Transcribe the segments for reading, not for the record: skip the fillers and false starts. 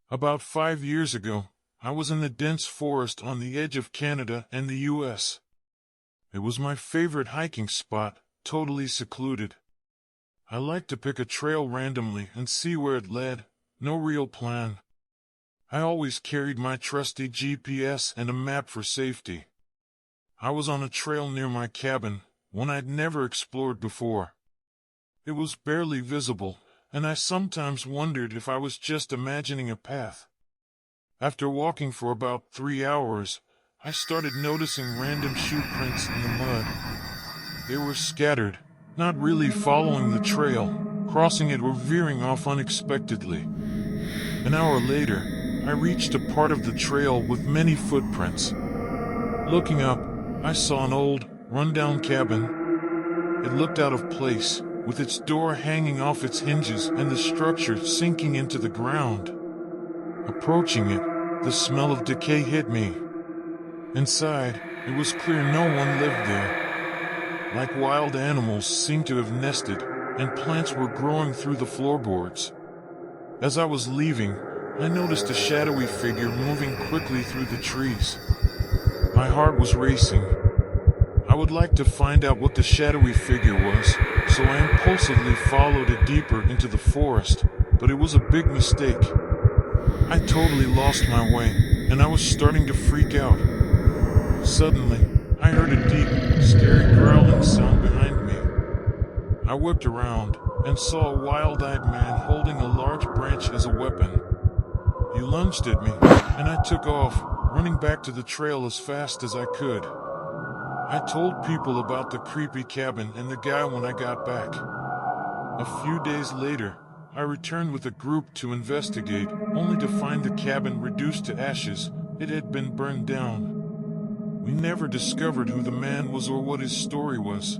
About 5 years ago, I was in a dense forest on the edge of Canada and the U.S. It was my favorite hiking spot, totally secluded. I liked to pick a trail randomly and see where it led, no real plan. I always carried my trusty GPS and a map for safety. I was on a trail near my cabin, one I'd never explored before. It was barely visible, and I sometimes wondered if I was just imagining a path. After walking for about 3 hours, I started noticing random shoe prints in the mud. They were scattered, not really following the trail, crossing it or veering off unexpectedly. An hour later, I reached a part of the trail with many footprints. Looking up, I saw an old, run-down cabin. It looked out of place, with its door hanging off its hinges and the structure sinking into the ground. Approaching it, the smell of decay hit me. Inside, it was clear no one lived there. Like wild animals seemed to have nested, and plants were growing through the floorboards. As I was leaving, I noticed a shadowy figure moving quickly through the trees. My heart was racing. I would like to find out what the shadowy figure was, so I impulsively followed it deeper into the forest, but it was a big mistake. I totally lost my way, and I was starting to freak out. Suddenly, I heard a deep, scary growling sound behind me. I whipped around and saw a wild-eyed man holding a large branch as a weapon. He lunged at me, and I took off, running back to the trail as fast as I could. I told people about the creepy cabin and the guy when I got back. A few days later, I returned with a group to investigate, only to find the cabin reduced to ashes. It had been burned down. We never discovered who the man was or what his story was.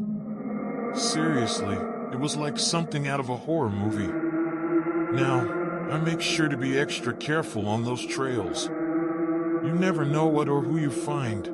Seriously, it was like something out of a horror movie. Now, I make sure to be extra careful on those trails. You never know what or who you find.